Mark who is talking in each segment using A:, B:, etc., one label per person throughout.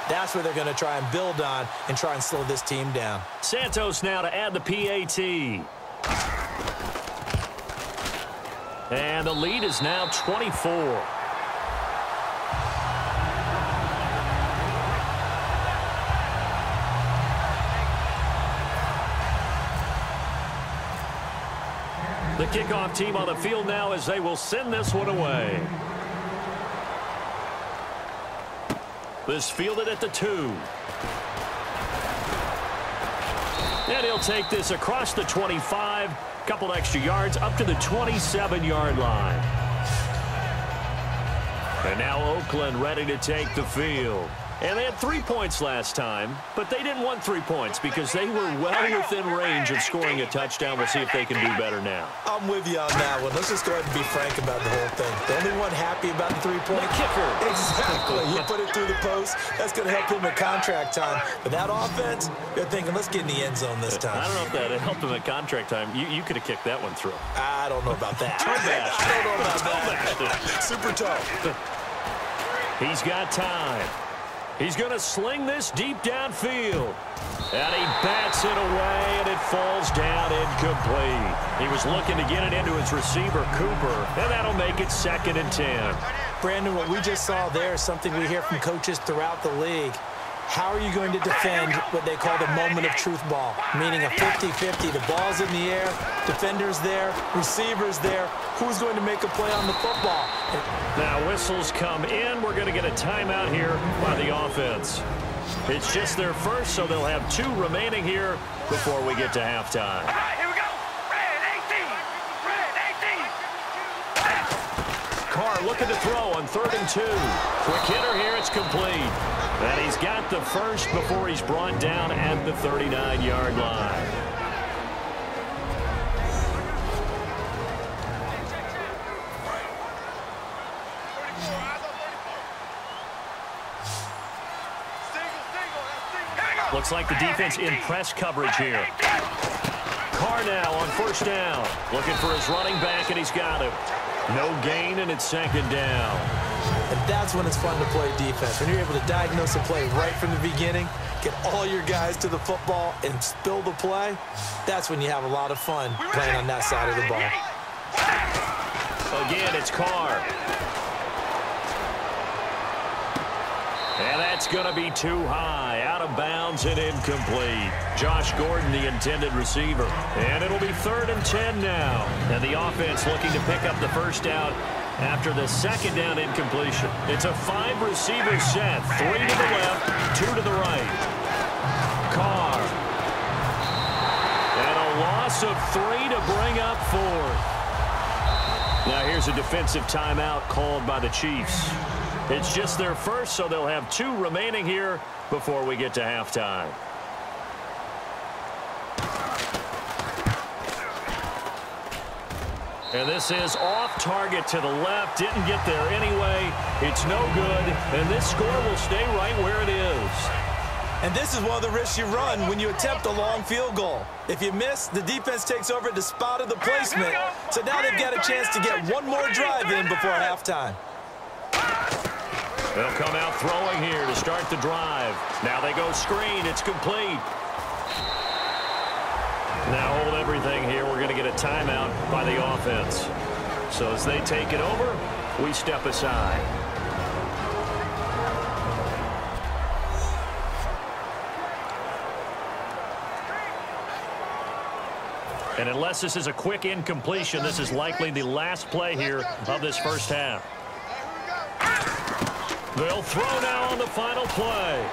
A: That's what they're going to try and build on and try and slow this team down.
B: Santos now to add the PAT. And the lead is now 24. The kickoff team on the field now as they will send this one away. This fielded at the 2. And he'll take this across the 25. Couple extra yards up to the 27-yard line. And now Oakland ready to take the field. And they had 3 points last time, but they didn't want 3 points because they were well within range of scoring a touchdown. We'll see if they can do better now.
A: I'm with you on that one. Let's just go ahead and be frank about the whole thing. The only one happy about the 3-point
B: kicker.
A: Exactly. You put it through the post. That's going to help him at contract time. But that offense, they're thinking, let's get in the end zone this time.
B: I don't know if that helped him at contract time. You could have kicked that one through.
A: I don't know about that.
B: I
A: don't know about that. Super tough.
B: He's got time. He's going to sling this deep downfield. And he bats it away, and it falls down incomplete. He was looking to get it into his receiver, Cooper, and that'll make it 2nd and 10.
A: Brandon, what we just saw there is something we hear from coaches throughout the league. How are you going to defend what they call the moment of truth ball, meaning a 50-50? The ball's in the air, defender's there, receiver's there. Who's going to make a play on the football?
B: Now whistles come in. We're going to get a timeout here by the offense. It's just their first, so they'll have 2 remaining here before we get to halftime.
C: All right, here we go. Red 18.
B: Carr looking to throw on 3rd and 2. Quick hitter here. It's complete. And he's got the first before he's brought down at the 39-yard line. Looks like the defense in press coverage here. Carr now on 1st down. Looking for his running back, and he's got him. No gain, and it's 2nd down.
A: And that's when it's fun to play defense. When you're able to diagnose a play right from the beginning, get all your guys to the football and spill the play, that's when you have a lot of fun playing on that side of the ball.
B: Again, it's Carr. And that's going to be too high, out of bounds and incomplete. Josh Gordon, the intended receiver. And it'll be 3rd and 10 now. And the offense looking to pick up the first down after the 2nd down incompletion. It's a 5-receiver set, 3 to the left, 2 to the right. Carr. And a loss of 3 to bring up 4th. Now here's a defensive timeout called by the Chiefs. It's just their first, so they'll have 2 remaining here before we get to halftime. And this is off target to the left. Didn't get there anyway. It's no good, and this score will stay right where it is.
A: And this is one of the risks you run when you attempt a long field goal. If you miss, the defense takes over at the spot of the placement. So now they've got a chance to get one more drive in before halftime.
B: They'll come out throwing here to start the drive. Now they go screen. It's complete. Now hold everything here. We're going to get a timeout by the offense. So as they take it over, we step aside. And unless this is a quick incompletion, this is likely the last play here of this first half. They'll throw now on the final play.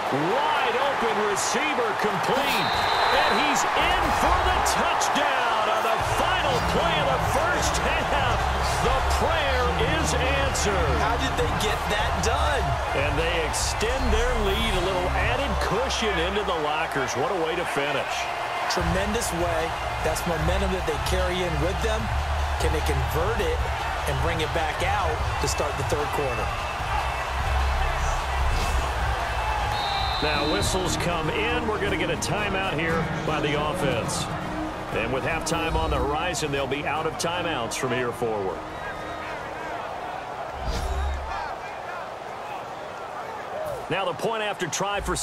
B: Wide open receiver complete. And he's in for the touchdown on the final play of the first half. The prayer is answered.
A: How did they get that done?
B: And they extend their lead, a little added cushion into the lockers. What a way to finish.
A: Tremendous way. That's momentum that they carry in with them. Can they convert it and bring it back out to start the 3rd quarter?
B: Now whistles come in. We're going to get a timeout here by the offense. And with halftime on the horizon, they'll be out of timeouts from here forward. Now the point after try for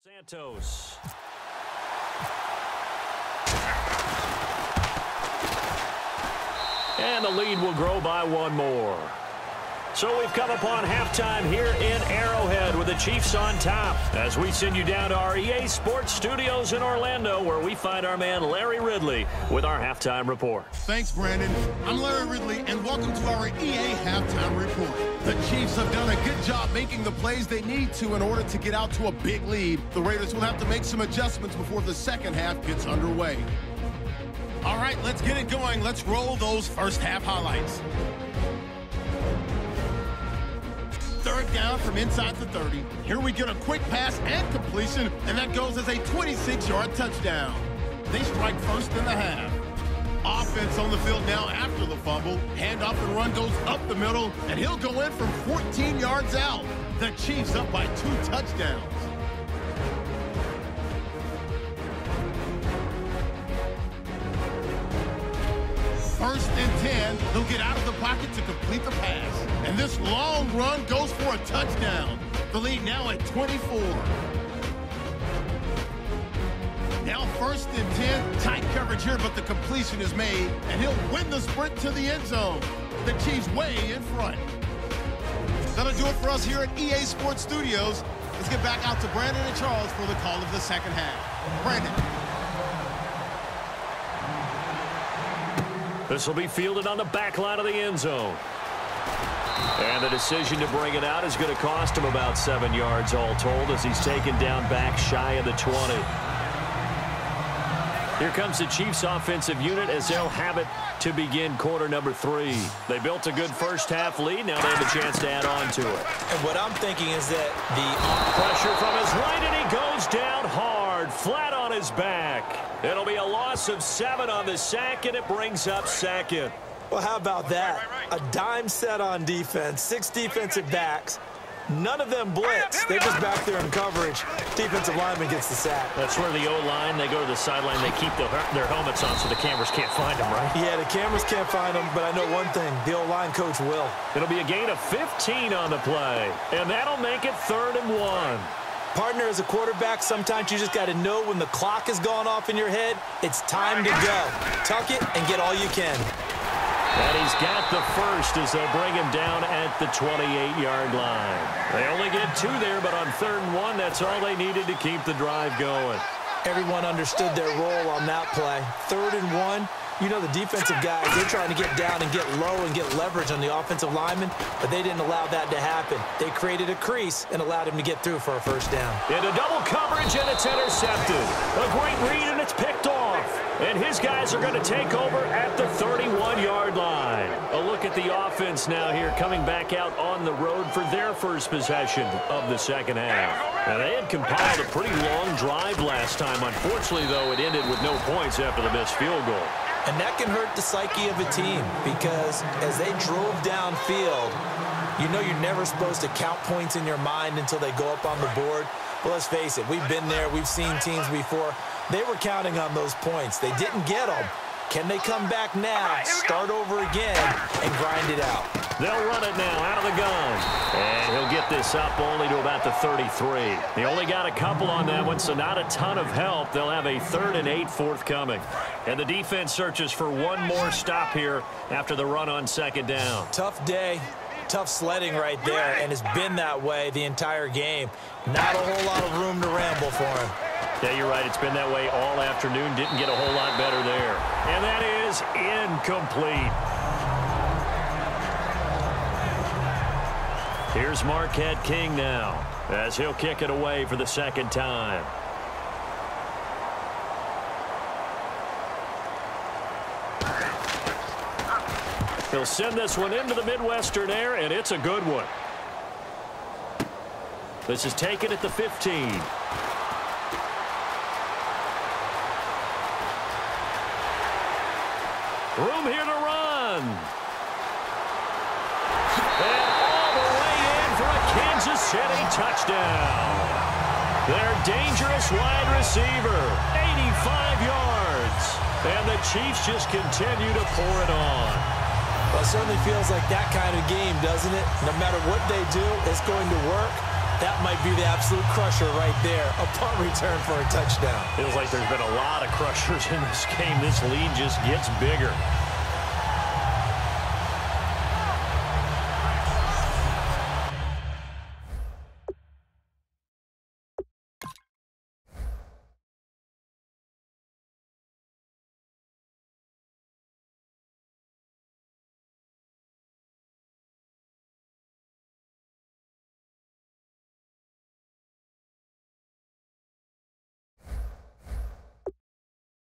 B: Santos. And the lead will grow by one more. So we've come upon halftime here in Arrowhead with the Chiefs on top as we send you down to our EA Sports Studios in Orlando where we find our man Larry Ridley with our halftime report.
D: Thanks, Brandon. I'm Larry Ridley, and welcome to our EA halftime report. The Chiefs have done a good job making the plays they need to in order to get out to a big lead. The Raiders will have to make some adjustments before the second half gets underway. All right, let's get it going. Let's roll those first half highlights. Third down from inside the 30. Here we get a quick pass and completion, and that goes as a 26-yard touchdown. They strike first in the half. Offense on the field now after the fumble. Handoff and run goes up the middle, and he'll go in from 14 yards out. The Chiefs up by 2 touchdowns. First and 10, he'll get out of the pocket to complete the pass. And this long run goes for a touchdown. The lead now at 24. Now first and 10, tight coverage here, but the completion is made, and he'll win the sprint to the end zone. The Chiefs way in front. That'll do it for us here at EA Sports Studios. Let's get back out to Brandon and Charles for the call of the second half. Brandon.
B: This will be fielded on the back line of the end zone. And the decision to bring it out is going to cost him about 7 yards all told as he's taken down back shy of the 20. Here comes the Chiefs offensive unit as they'll have it to begin quarter number 3. They built a good first half lead. Now they have a chance to add on to it.
A: And what I'm thinking is that the
B: pressure from his right, and he goes down hard, flat on his back. It'll be a loss of 7 on the sack, and it brings up second.
A: Well, how about that? A dime set on defense, 6 defensive backs. None of them blitz. They're just back there in coverage. Defensive lineman gets the sack.
B: That's where the O-line, they go to the sideline, they keep their helmets on so the cameras can't find them, right?
A: Yeah, the cameras can't find them, but I know one thing. The O-line coach will.
B: It'll be a gain of 15 on the play, and that'll make it 3rd and 1.
A: Partner, as a quarterback, sometimes you just got to know when the clock has gone off in your head, it's time to go. Tuck it and get all you can.
B: And he's got the first as they'll bring him down at the 28-yard line. They only get 2 there, but on 3rd and 1, that's all they needed to keep the drive going.
A: Everyone understood their role on that play. 3rd and 1. You know the defensive guys, they're trying to get down and get low and get leverage on the offensive lineman, but they didn't allow that to happen. They created a crease and allowed him to get through for a first down.
B: Into double coverage, and it's intercepted. A great read, and it's picked off. And his guys are going to take over at the 31-yard line. A look at the offense now here, coming back out on the road for their first possession of the second half. Now, they had compiled a pretty long drive last time. Unfortunately, though, it ended with no points after the missed field goal.
A: And that can hurt the psyche of a team because as they drove downfield, you know you're never supposed to count points in your mind until they go up on the board. But let's face it, we've been there. We've seen teams before. They were counting on those points. They didn't get them. Can they come back now, start over again, and grind it out?
B: They'll run it now out of the gun. And he'll get this up only to about the 33. They only got a couple on that one, so not a ton of help. They'll have a 3rd and 8 forthcoming. And the defense searches for one more stop here after the run on 2nd down.
A: Tough day. Tough sledding right there, and it's been that way the entire game. Not a whole lot of room to ramble for him.
B: Yeah, you're right. It's been that way all afternoon. Didn't get a whole lot better there. And that is incomplete. Here's Marquette King now as he'll kick it away for the 2nd time. He'll send this one into the Midwestern air, and it's a good one. This is taken at the 15. Room here to run. And all the way in for a Kansas City touchdown. Their dangerous wide receiver, 85 yards. And the the Chiefs just continue to pour it on.
A: Well, it certainly feels like that kind of game, doesn't it? No matter what they do, it's going to work. That might be the absolute crusher right there. A punt return for a touchdown.
B: Feels like there's been a lot of crushers in this game. This lead just gets bigger.